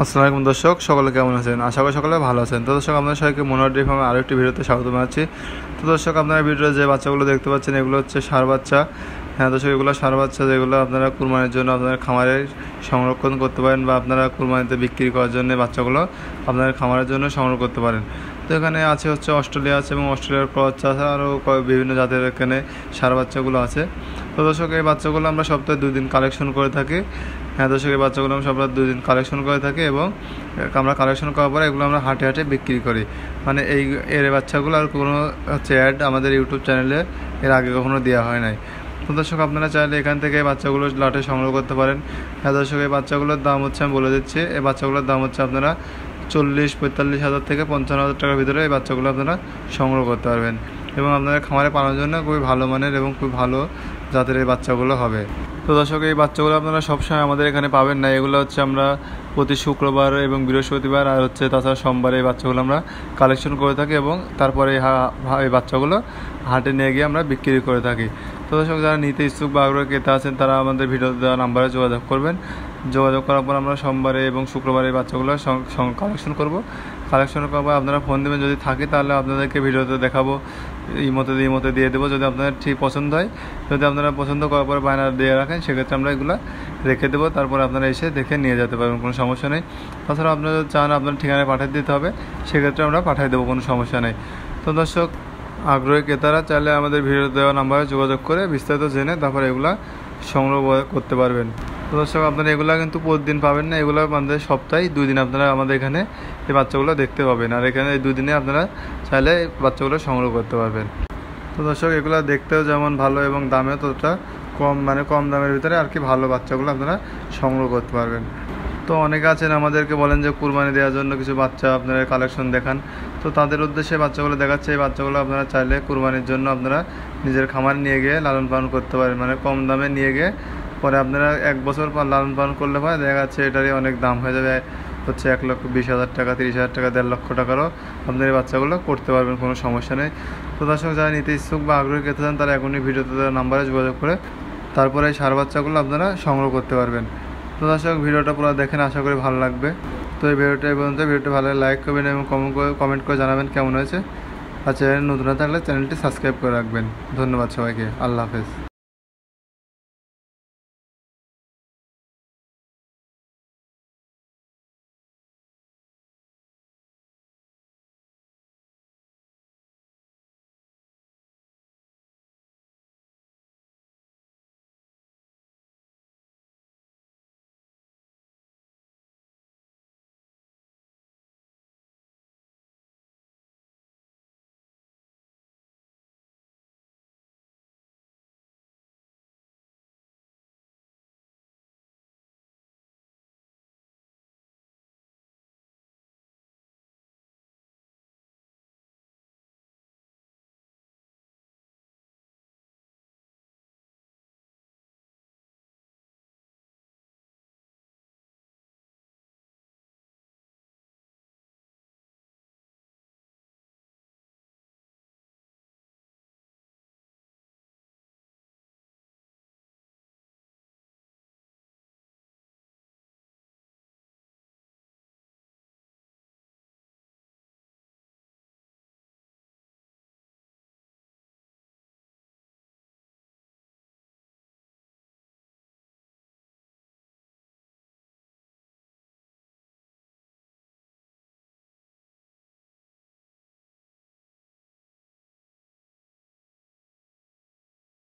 আসসালামু আলাইকুম দর্শক, সকলে কেমন আছেন? আশা করি সকলে ভালো আছেন। তো দর্শক, আপনাদের সবাইকে মনোহর ডেইরি ফার্মের আরও একটি ভিডিওতে স্বাগত জানাচ্ছি। তো দর্শক, আপনারা ভিডিওতে যে বাচ্চাগুলো দেখতে পাচ্ছেন এগুলো হচ্ছে ষাঁড় বাচ্চা। হ্যাঁ দর্শক, এগুলো ষাঁড় বাচ্চা, যেগুলো আপনারা কুরবানির জন্য আপনার খামারে সংরক্ষণ করতে পারেন বা আপনারা কুরবানিতে বিক্রি করার জন্য বাচ্চাগুলো আপনার খামারের জন্য সংগ্রহ করতে পারেন। তো এখানে আছে হচ্ছে অস্ট্রেলিয়া আছে এবং অস্ট্রেলিয়ার ক্রস আছে, আরও বিভিন্ন জাতের এখানে ষাঁড় বাচ্চাগুলো আছে। তো দর্শক, এই বাচ্চাগুলো আমরা সপ্তাহে 2 দিন কালেকশন করে থাকি। হ্যাঁ দর্শক, এই বাচ্চাগুলো আমরা সপ্তাহে 2 দিন কালেকশন করে থাকি এবং আমরা কালেকশন করার পরে এগুলো আমরা হাটে হাটে বিক্রি করি। মানে এর বাচ্চাগুলো আর কোনো হচ্ছে অ্যাড আমাদের ইউটিউব চ্যানেলে এর আগে কখনো দেওয়া হয় নাই। তো দর্শক, আপনারা চাইলে এখান থেকে এই বাচ্চাগুলো লটে সংগ্রহ করতে পারেন। হ্যাঁ দর্শক, এই বাচ্চাগুলোর দাম হচ্ছে, আমি বলে দিচ্ছি, এই বাচ্চাগুলোর দাম হচ্ছে আপনারা 40-45 হাজার থেকে 55,000 টাকার ভিতরে এই বাচ্চাগুলো আপনারা সংগ্রহ করতে পারবেন এবং আপনাদের খামারে পালানোর জন্য খুবই ভালো মানের এবং খুব ভালো জাতের এই বাচ্চাগুলো হবে। তো দর্শক, এই বাচ্চাগুলো আপনারা সবসময় আমাদের এখানে পাবেন না। এগুলো হচ্ছে আমরা প্রতি শুক্রবার এবং বৃহস্পতিবার আর হচ্ছে তাছাড়া সোমবারে এই বাচ্চাগুলো আমরা কালেকশন করে থাকি এবং তারপরে এই বাচ্চাগুলো হাটে নিয়ে গিয়ে আমরা বিক্রি করে থাকি। তো দর্শক, যারা নিতে ইচ্ছুক বা আগ্রহী ক্রেতা আছেন তারা আমাদের ভিডিওতে দেওয়া নাম্বারে যোগাযোগ করবেন। যোগাযোগ করার পর আমরা সোমবারে এবং শুক্রবারে এই বাচ্চাগুলো কালেকশন করব। কালেকশন করার পর আপনারা ফোন দেবেন, যদি থাকে তাহলে আপনাদেরকে ভিডিওতে দেখাবো, ইমোতে দিয়ে দেবো যদি আপনাদের ঠিক পছন্দ হয়। যদি আপনারা পছন্দ করার পরে বায়না দিয়ে রাখেন, সেক্ষেত্রে আমরা এগুলো রেখে দেবো, তারপরে আপনারা এসে দেখে নিয়ে যেতে পারবেন, কোনো সমস্যা নেই। তাছাড়া আপনারা যদি চান আপনার ঠিকানায় পাঠিয়ে দিতে হবে, সেক্ষেত্রে আমরা পাঠিয়ে দেবো, কোনো সমস্যা নেই। তো দর্শক, আগ্রহী ক্রেতারা চাইলে আমাদের ভিডিও দেওয়া নাম্বারে যোগাযোগ করে বিস্তারিত জেনে তারপরে এগুলা সংগ্রহ করতে পারবেন। তো দর্শক, আপনারা এগুলা কিন্তু প্রতিদিন পাবেন না, এগুলো আমাদের সপ্তাহে 2 দিন আপনারা আমাদের এখানে এই বাচ্চাগুলো দেখতে পাবেন, আর এখানে এই 2 দিনে আপনারা চাইলে বাচ্চাগুলো সংগ্রহ করতে পারবেন। তো দর্শক, এগুলো দেখতেও যেমন ভালো এবং দামেও ততটা কম, মানে কম দামের ভিতরে আর কি ভালো বাচ্চাগুলো আপনারা সংগ্রহ করতে পারবেন। তো অনেকে আছেন আমাদেরকে বলেন যে কুরবানি দেওয়ার জন্য কিছু বাচ্চা আপনারা কালেকশন দেখান, তো তাদের উদ্দেশ্যে বাচ্চাগুলো দেখাচ্ছে। এই বাচ্চাগুলো আপনারা চাইলে কুরবানির জন্য আপনারা নিজের খামার নিয়ে গিয়ে লালন পালন করতে পারেন, মানে কম দামে নিয়ে গিয়ে পরে আপনারা 1 বছর পর লালন পালন করলে পরে দেখা যাচ্ছে এটারই অনেক দাম হয়ে যাবে, হচ্ছে 1,20,000 টাকা, 30,000 টাকা, 1.5 লক্ষ টাকারও আপনার এই বাচ্চাগুলো করতে পারবেন, কোনো সমস্যা নেই। তো দর্শক, যারা নিতে ইচ্ছুক বা আগ্রহী খেতে চান তারা এখনই ভিডিওতে দেওয়া নাম্বারে যোগাযোগ করে তারপরে এই ষাঁড় বাচ্চাগুলো আপনারা সংগ্রহ করতে পারবেন। তো দর্শক, ভিডিওটা পুরো দেখেন, আশা করি ভালো লাগবে। তো এই ভিডিওটা এই পর্যন্ত। ভিডিওটা ভালো লাইক করবেন এবং কমেন্ট করে জানাবেন কেমন হয়েছে। আর চ্যানেল নতুন থাকলে চ্যানেলটি সাবস্ক্রাইব করে রাখবেন। ধন্যবাদ সবাইকে। আল্লাহ হাফেজ।